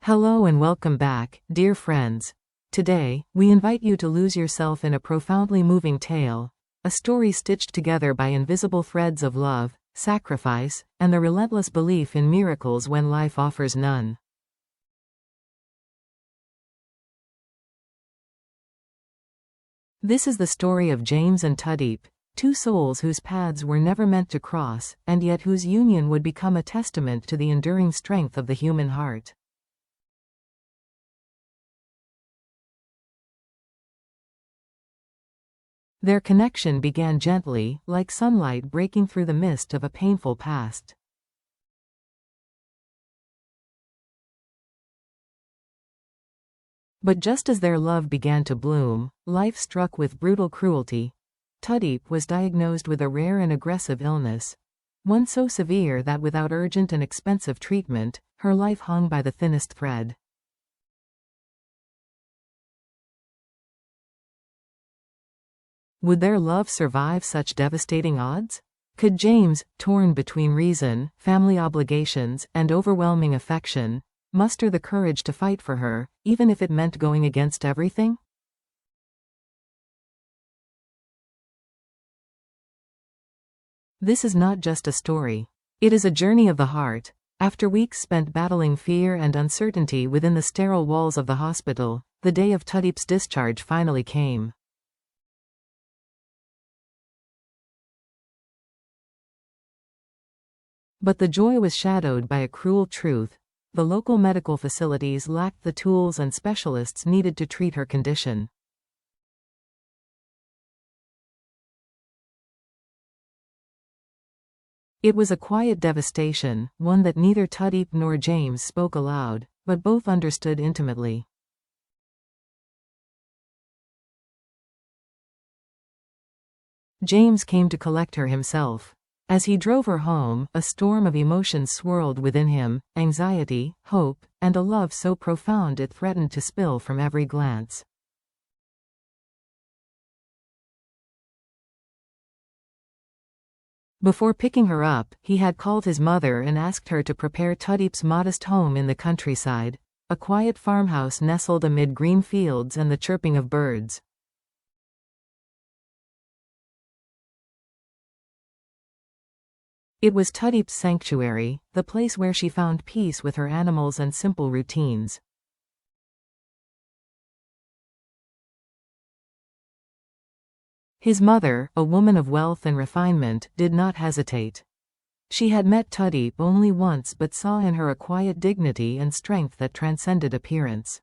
Hello and welcome back, dear friends. Today, we invite you to lose yourself in a profoundly moving tale, a story stitched together by invisible threads of love, sacrifice, and the relentless belief in miracles when life offers none. This is the story of James and Tudiep, two souls whose paths were never meant to cross, and yet whose union would become a testament to the enduring strength of the human heart. Their connection began gently, like sunlight breaking through the mist of a painful past. But just as their love began to bloom, life struck with brutal cruelty. Tudiep was diagnosed with a rare and aggressive illness, one so severe that without urgent and expensive treatment, her life hung by the thinnest thread. Would their love survive such devastating odds? Could James, torn between reason, family obligations, and overwhelming affection, muster the courage to fight for her, even if it meant going against everything? This is not just a story. It is a journey of the heart. After weeks spent battling fear and uncertainty within the sterile walls of the hospital, the day of Tudiep's discharge finally came. But the joy was shadowed by a cruel truth. The local medical facilities lacked the tools and specialists needed to treat her condition. It was a quiet devastation, one that neither Tudiep nor James spoke aloud, but both understood intimately. James came to collect her himself. As he drove her home, a storm of emotions swirled within him, anxiety, hope, and a love so profound it threatened to spill from every glance. Before picking her up, he had called his mother and asked her to prepare Tudiep's modest home in the countryside, a quiet farmhouse nestled amid green fields and the chirping of birds. It was Tudiep's sanctuary, the place where she found peace with her animals and simple routines. His mother, a woman of wealth and refinement, did not hesitate. She had met Tudiep only once but saw in her a quiet dignity and strength that transcended appearance.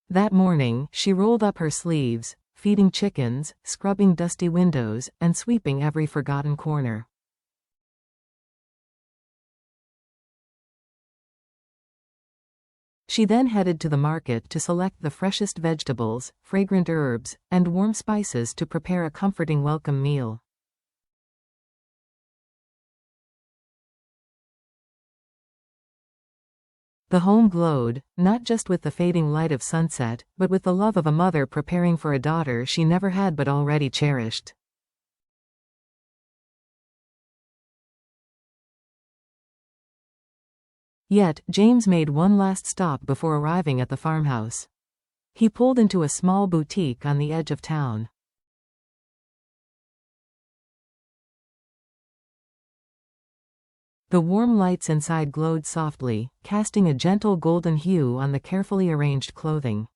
That morning, she rolled up her sleeves, feeding chickens, scrubbing dusty windows, and sweeping every forgotten corner. She then headed to the market to select the freshest vegetables, fragrant herbs, and warm spices to prepare a comforting welcome meal. The home glowed, not just with the fading light of sunset, but with the love of a mother preparing for a daughter she never had but already cherished. Yet, James made one last stop before arriving at the farmhouse. He pulled into a small boutique on the edge of town. The warm lights inside glowed softly, casting a gentle golden hue on the carefully arranged clothing.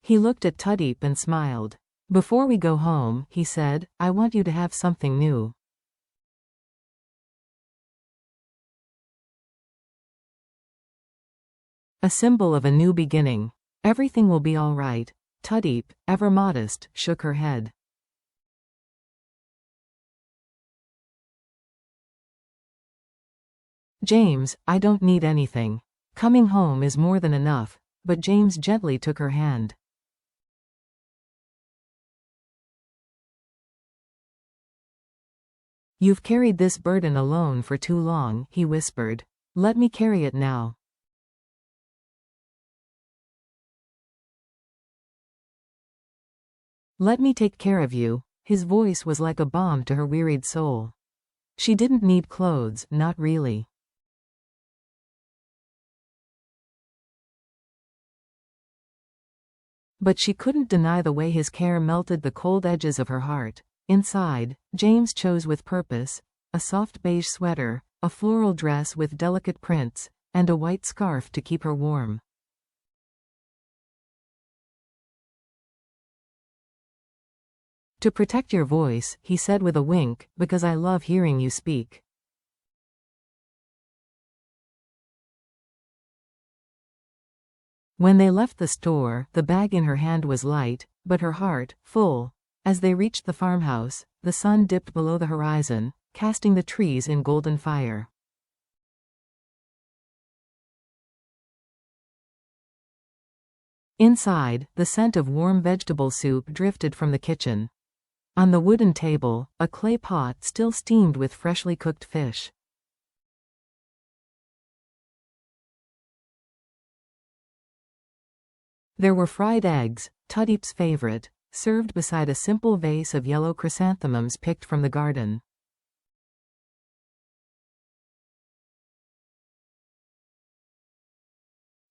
He looked at Tudiep and smiled. "Before we go home," he said, "I want you to have something new." A symbol of a new beginning. "Everything will be all right." Tudiep, ever modest, shook her head. "James, I don't need anything. Coming home is more than enough." But James gently took her hand. "You've carried this burden alone for too long," he whispered. "Let me carry it now." Let me take care of you. His voice was like a balm to her wearied soul. She didn't need clothes, not really. But she couldn't deny the way his care melted the cold edges of her heart. Inside, James chose with purpose, a soft beige sweater, a floral dress with delicate prints, and a white scarf to keep her warm. To protect your voice, he said with a wink, because I love hearing you speak. When they left the store, the bag in her hand was light, but her heart, full. As they reached the farmhouse, the sun dipped below the horizon, casting the trees in golden fire. Inside, the scent of warm vegetable soup drifted from the kitchen. On the wooden table, a clay pot still steamed with freshly cooked fish. There were fried eggs, Tudiep's favorite, served beside a simple vase of yellow chrysanthemums picked from the garden.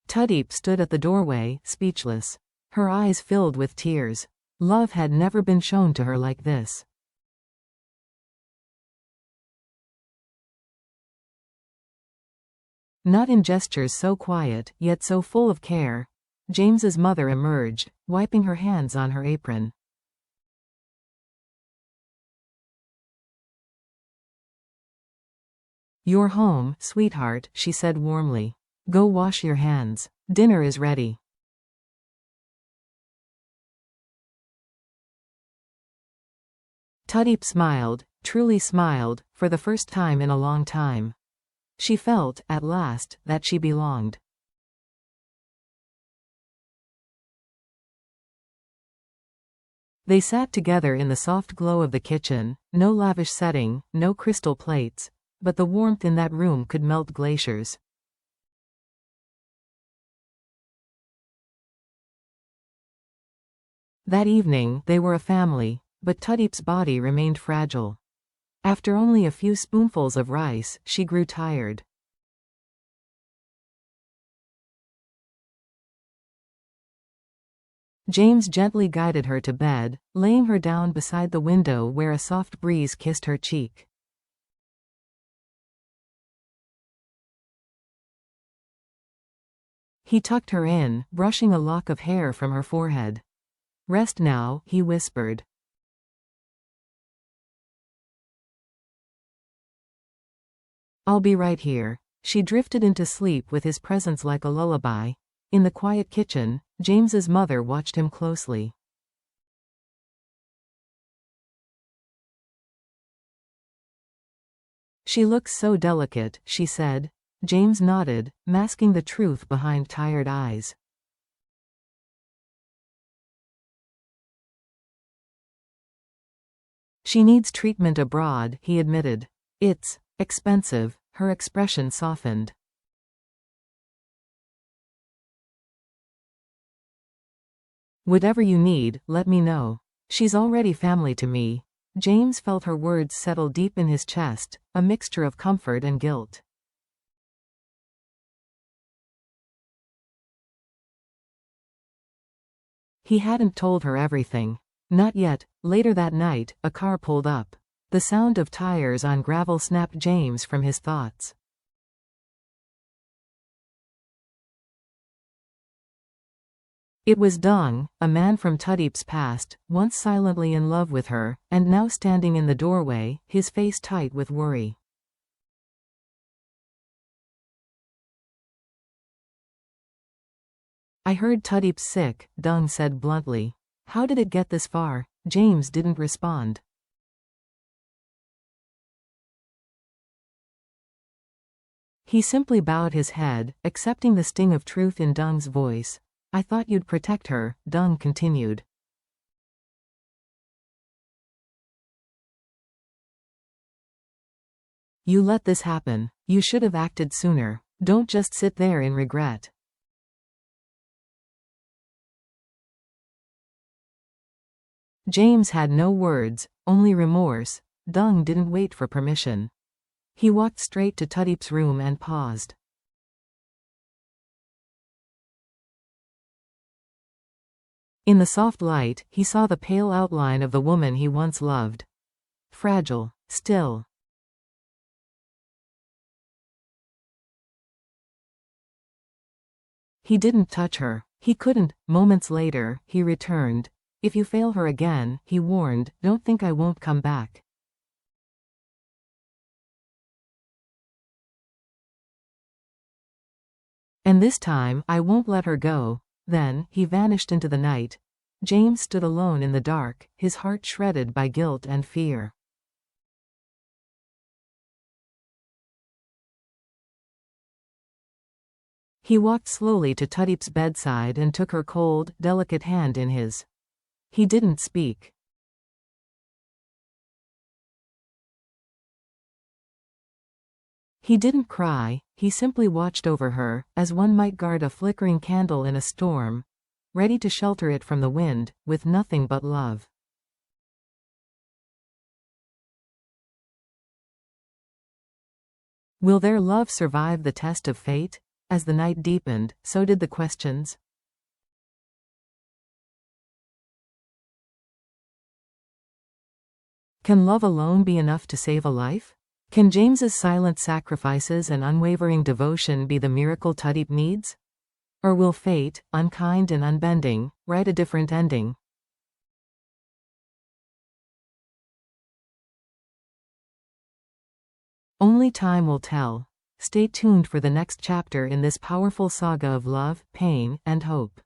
Tudiep stood at the doorway, speechless. Her eyes filled with tears. Love had never been shown to her like this. Not in gestures so quiet, yet so full of care. James's mother emerged, wiping her hands on her apron. You're home, sweetheart, she said warmly. Go wash your hands. Dinner is ready. Tudiep smiled, truly smiled, for the first time in a long time. She felt, at last, that she belonged. They sat together in the soft glow of the kitchen, no lavish setting, no crystal plates, but the warmth in that room could melt glaciers. That evening, they were a family, but Tudiep's body remained fragile. After only a few spoonfuls of rice, she grew tired. James gently guided her to bed, laying her down beside the window where a soft breeze kissed her cheek. He tucked her in, brushing a lock of hair from her forehead. Rest now, he whispered. I'll be right here. She drifted into sleep with his presence like a lullaby. In the quiet kitchen, James's mother watched him closely. She looks so delicate, she said. James nodded, masking the truth behind tired eyes. She needs treatment abroad, he admitted. It's expensive. Her expression softened. Whatever you need, let me know. She's already family to me. James felt her words settle deep in his chest, a mixture of comfort and guilt. He hadn't told her everything. Not yet. Later that night, a car pulled up. The sound of tires on gravel snapped James from his thoughts. It was Dong, a man from Tudiep's past, once silently in love with her, and now standing in the doorway, his face tight with worry. I heard Tudiep's sick, Dong said bluntly. How did it get this far? James didn't respond. He simply bowed his head, accepting the sting of truth in Dong's voice. I thought you'd protect her, Dong continued. You let this happen. You should have acted sooner. Don't just sit there in regret. James had no words, only remorse. Dung didn't wait for permission. He walked straight to Tudiep's room and paused. In the soft light, he saw the pale outline of the woman he once loved. Fragile, still. He didn't touch her. He couldn't. Moments later, he returned. If you fail her again, he warned, don't think I won't come back. And this time, I won't let her go. Then, he vanished into the night. James stood alone in the dark, his heart shredded by guilt and fear. He walked slowly to Tudiep's bedside and took her cold, delicate hand in his. He didn't speak. He didn't cry, he simply watched over her, as one might guard a flickering candle in a storm, ready to shelter it from the wind, with nothing but love. Will their love survive the test of fate? As the night deepened, so did the questions. Can love alone be enough to save a life? Can James's silent sacrifices and unwavering devotion be the miracle Tudiep needs? Or will fate, unkind and unbending, write a different ending? Only time will tell. Stay tuned for the next chapter in this powerful saga of love, pain, and hope.